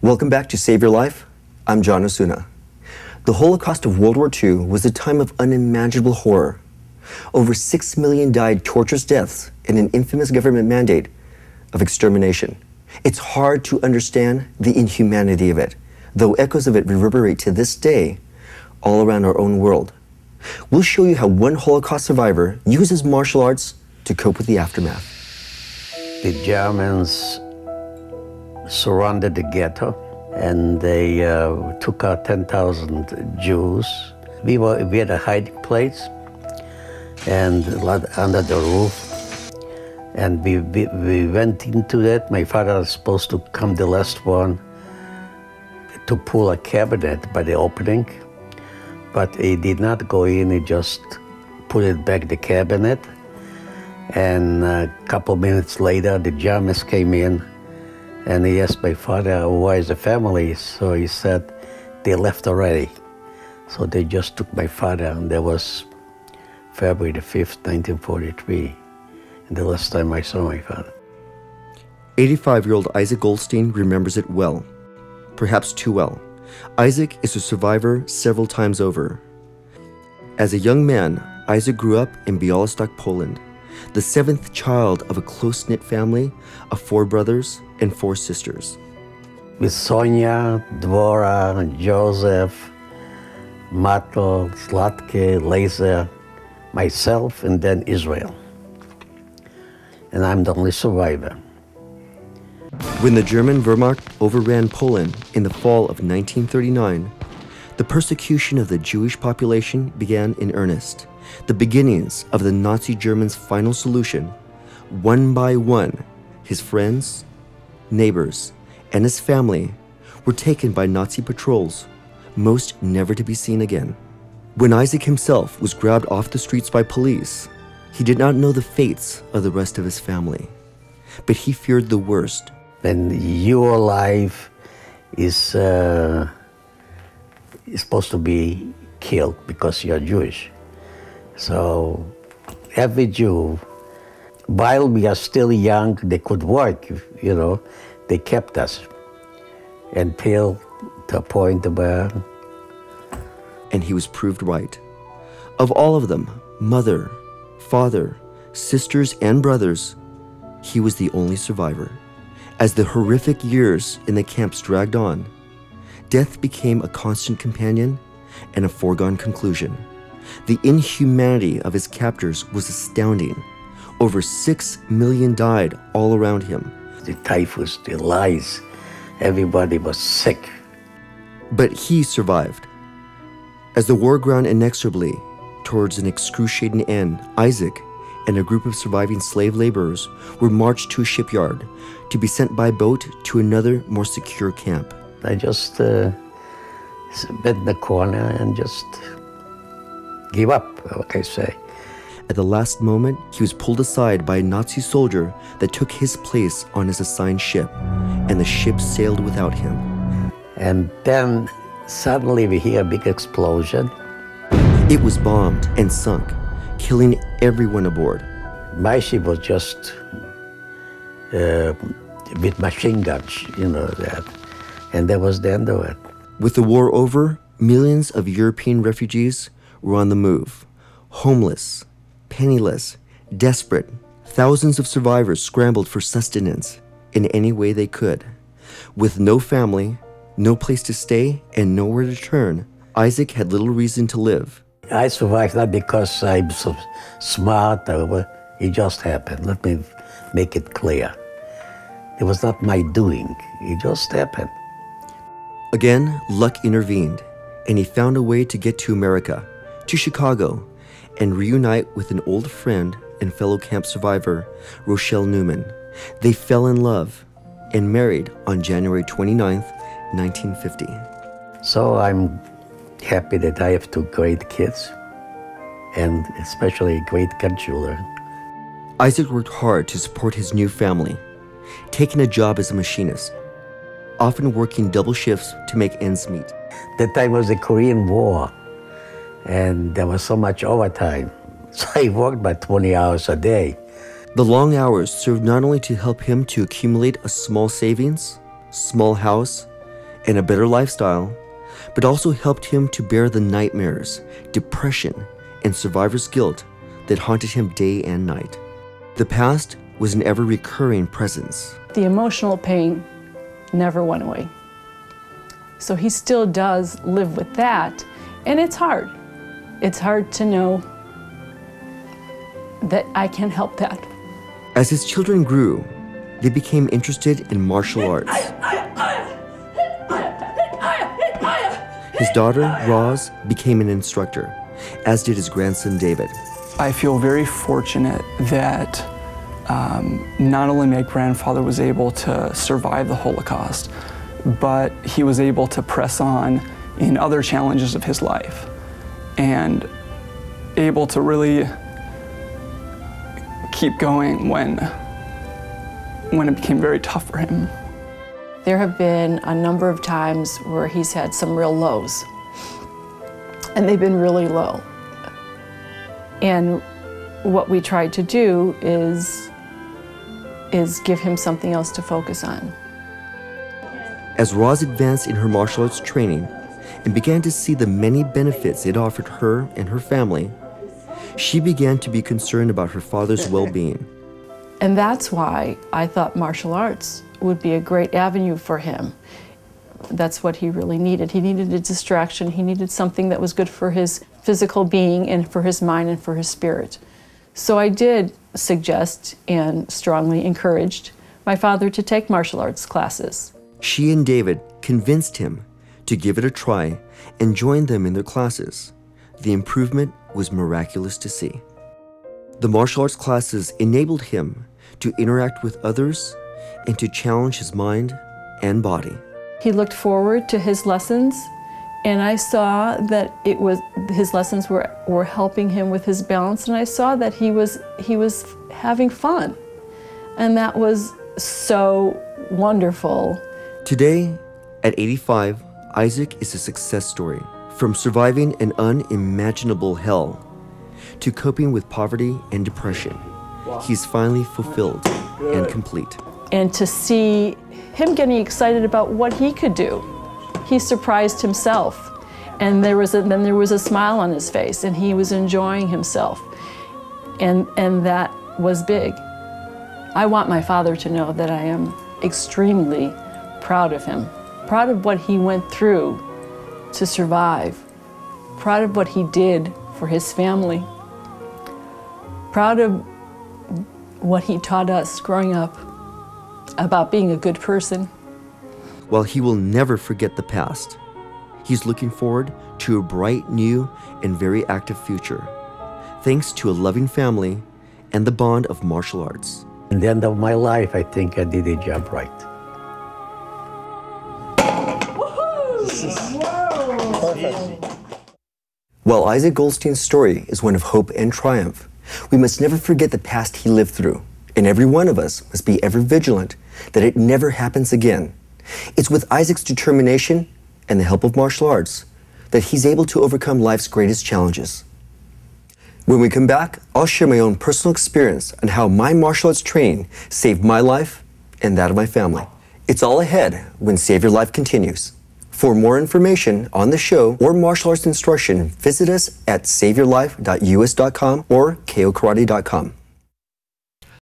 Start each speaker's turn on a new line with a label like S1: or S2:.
S1: Welcome back to Save Your Life. I'm John Osuna. The Holocaust of World War II was a time of unimaginable horror. Over 6 million died torturous deaths in an infamous government mandate of extermination. It's hard to understand the inhumanity of it, though echoes of it reverberate to this day all around our own world. We'll show you how one Holocaust survivor uses martial arts to cope with the aftermath.
S2: The Germans surrounded the ghetto, and they took out 10,000 Jews. We had a hiding place and under the roof, and we went into that. My father was supposed to come the last one to pull a cabinet by the opening, but he did not go in. He just put it back the cabinet, and a couple minutes later the Germans came in. And he asked my father, why is the family? So he said, they left already. So they just took my father, and that was February the 5th, 1943, and the last time I saw my father.
S1: 85-year-old Isaac Goldstein remembers it well, perhaps too well. Isaac is a survivor several times over. As a young man, Isaac grew up in Białystok, Poland, the 7th child of a close-knit family of 4 brothers and 4 sisters.
S2: With Sonia, Dvora, Joseph, Mato, Zlatke, Laser, myself, and then Israel. And I'm the only survivor.
S1: When the German Wehrmacht overran Poland in the fall of 1939, the persecution of the Jewish population began in earnest. The beginnings of the Nazi Germans' final solution. One by one, his friends, neighbors, and his family were taken by Nazi patrols, most never to be seen again. When Isaac himself was grabbed off the streets by police, he did not know the fates of the rest of his family, but he feared the worst.
S2: When your life is supposed to be killed because you are Jewish. So every Jew, while we are still young, they could work, you know, they kept us until the point where...
S1: And he was proved right. Of all of them, mother, father, sisters, and brothers, he was the only survivor. As the horrific years in the camps dragged on, death became a constant companion and a foregone conclusion. The inhumanity of his captors was astounding. Over 6 million died all around him.
S2: The typhus, the lice, everybody was sick.
S1: But he survived. As the war ground inexorably towards an excruciating end, Isaac and a group of surviving slave laborers were marched to a shipyard to be sent by boat to another, more secure camp.
S2: I just went in the corner and just give up, like I say.
S1: At the last moment, he was pulled aside by a Nazi soldier that took his place on his assigned ship, and the ship sailed without him.
S2: And then suddenly we hear a big explosion.
S1: It was bombed and sunk, killing everyone aboard.
S2: My ship was just with machine guns, you know that. And that was the end of it.
S1: With the war over, millions of European refugees were on the move. Homeless, penniless, desperate, thousands of survivors scrambled for sustenance in any way they could. With no family, no place to stay, and nowhere to turn, Isaac had little reason to live.
S2: I survived not because I'm so smart, it just happened. Let me make it clear. It was not my doing, it just happened.
S1: Again, luck intervened, and he found a way to get to America, to Chicago, and reunite with an old friend and fellow camp survivor, Rochelle Newman. They fell in love and married on January 29th, 1950.
S2: So I'm happy that I have 2 great kids, and especially a great grandchildren.
S1: Isaac worked hard to support his new family, taking a job as a machinist, often working double shifts to make ends meet.
S2: That time was the Korean War, and there was so much overtime. So I worked by 20 hours a day.
S1: The long hours served not only to help him to accumulate a small savings, small house, and a better lifestyle, but also helped him to bear the nightmares, depression, and survivor's guilt that haunted him day and night. The past was an ever-recurring presence.
S3: The emotional pain never went away. So he still does live with that, and it's hard. It's hard to know that I can help that.
S1: As his children grew, they became interested in martial arts. His daughter, Roz, became an instructor, as did his grandson, David.
S4: I feel very fortunate that not only my grandfather was able to survive the Holocaust, but he was able to press on in other challenges of his life and able to really keep going when it became very tough for him.
S3: There have been a number of times where he's had some real lows, and they've been really low. And what we tried to do is give him something else to focus on.
S1: As Roz advanced in her martial arts training and began to see the many benefits it offered her and her family, she began to be concerned about her father's well-being.
S3: And that's why I thought martial arts would be a great avenue for him. That's what he really needed. He needed a distraction. He needed something that was good for his physical being and for his mind and for his spirit. So I did suggest and strongly encouraged my father to take martial arts classes.
S1: She and David convinced him to give it a try and join them in their classes. The improvement was miraculous to see. The martial arts classes enabled him to interact with others and to challenge his mind and body.
S3: He looked forward to his lessons, and I saw that his lessons were helping him with his balance, and I saw that he was having fun. And that was so wonderful.
S1: Today, at 85, Isaac is a success story. From surviving an unimaginable hell to coping with poverty and depression, he's finally fulfilled and complete.
S3: And to see him getting excited about what he could do, he surprised himself. And then there was a smile on his face, and he was enjoying himself. And that was big. I want my father to know that I am extremely proud of him, proud of what he went through to survive, proud of what he did for his family, proud of what he taught us growing up about being a good person.
S1: While he will never forget the past, he's looking forward to a bright, new, and very active future, thanks to a loving family and the bond of martial arts.
S2: At the end of my life, I think I did a job right.
S1: While Isaac Goldstein's story is one of hope and triumph, we must never forget the past he lived through, and every one of us must be ever vigilant that it never happens again. It's with Isaac's determination and the help of martial arts that he's able to overcome life's greatest challenges. When we come back, I'll share my own personal experience on how my martial arts training saved my life and that of my family. It's all ahead when Save Your Life continues. For more information on the show or martial arts instruction, visit us at saveyourlife.us.com or kokarate.com.